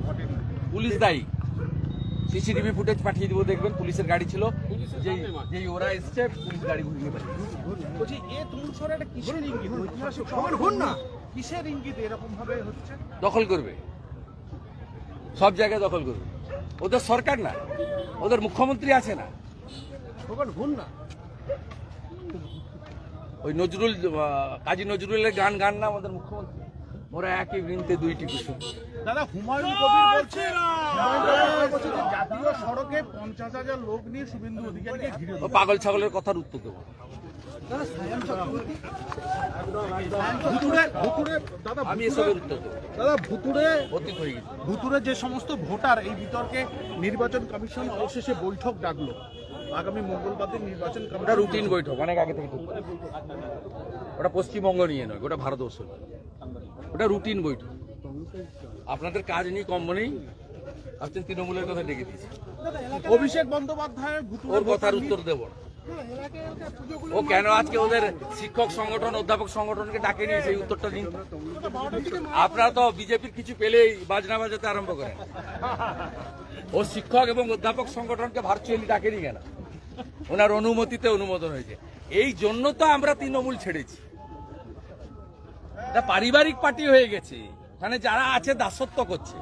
ঘটনা ঘটেনি। পুলিশ দায়ী। সিসিটিভি ফুটেজ পাঠিয়ে দিব, দেখবেন পুলিশের গাড়ি ছিল, যেই ওরা এসছে পুলিশ গাড়ি ঘুরিয়ে পাঠিয়ে। বলছি এ তুমসরে একটা কিসের ইঙ্গিত? ঐতিহাসিক না, কিসের ইঙ্গিত এরকম ভাবে হচ্ছে? দখল করবে, সব জায়গায় দখল করবে। ওদের সরকার না, ওদের মুখ্যমন্ত্রী আছে না। না ওই নজরুল, কাজী নজরুলের গান না আমাদের মুখ্যমন্ত্রী, ওরা একই বৃন্তে দুইটি কুসুম। দাদা হুমায়ুন কবির বলছে যে জাতীয় সড়কে 50,000 লোক নিয়ে শুভেন্দু অধিকারীকে ঘিরে ও পাগল ছাগলের কথার উত্তর দেবো। আমি এসবের উত্তর দেবো। দাদা ভুতুড়ে অতীত হয়ে গেছে। ভুতুড়ে যে সমস্ত ভোটার এই বিতর্কে নির্বাচন কমিশন অবশেষে বৈঠক ডাকলো আগামী মঙ্গলবার দিন নির্বাচন ওটা কমিশন। রুটিন বৈঠক, অনেক আগে থেকে ঠিক। ওটা পশ্চিমবঙ্গ নিয়ে নয়, ওটা ভারতবর্ষ নিয়ে। ওটা রুটিন বৈঠক। আপনাদের কাজ নেই, কম্ব নেই, আপনি তৃণমূলের কথা ডেকে দিয়েছেন। অভিষেক বন্দ্যোপাধ্যায় ওর কথার উত্তর দেব না। ও কেন আজকে ওদের শিক্ষক সংগঠন, অধ্যাপক সংগঠনকে ডাকে নিয়ে সেই উত্তরটা দিন। আপনারা তো বিজেপির কিছু পেলেই বাজনা বাজাতে আরম্ভ করেন। ও শিক্ষক এবং অধ্যাপক সংগঠনকে ভার্চুয়ালি ডাকেনি কেন? ওনার অনুমতিতে অনুমোদন হয়েছে। এই জন্য তো আমরা তৃণমূল ছেড়েছি। এটা পারিবারিক পার্টি হয়ে গেছে, মানে যারা আছে দাসত্ব করছে।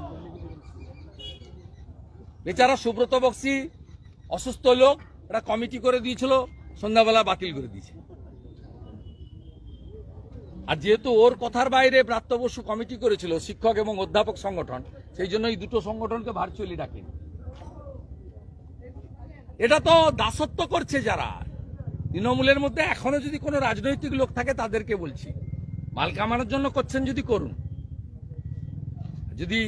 বেচারা সুব্রত বক্সি অসুস্থ লোক, একটা কমিটি করে দিয়েছিল, সন্ধ্যাবেলা বাতিল করে দিয়েছে। আর যেহেতু ওর কথার বাইরে ব্রাত্য বসু কমিটি করেছিল, শিক্ষক এবং অধ্যাপক সংগঠন, সেই জন্য এই দুটো সংগঠনকে ভার্চুয়ালি ডাকেনি। এটা তো দাসত্ব করছে যারা। তৃণমূলের মধ্যে এখনো যদি কোনো রাজনৈতিক লোক থাকে তাদেরকে বলছি, মাল কামানোর জন্য করছেন যদি করুন, যদি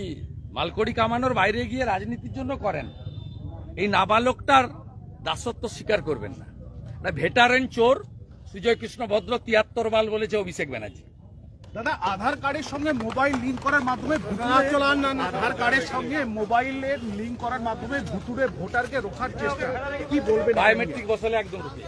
মালকড়ি কামানোর বাইরে গিয়ে রাজনীতির জন্য করেন, এই নাবালকটার দাসত্ব স্বীকার করবেন না। ভেটারেন চোর সুজয় কৃষ্ণ ভদ্র 73 বাল বলেছে অভিষেক ব্যানার্জি। দাদা আধার কার্ডের সঙ্গে মোবাইল লিঙ্ক করার মাধ্যমে আধার কার্ডের সঙ্গে মোবাইলের লিঙ্ক করার মাধ্যমে ভুতুড়ে ভোটারকে রোখার চেষ্টা, কি বলবেন? বায়োমেট্রিক বসালে একদম রুখে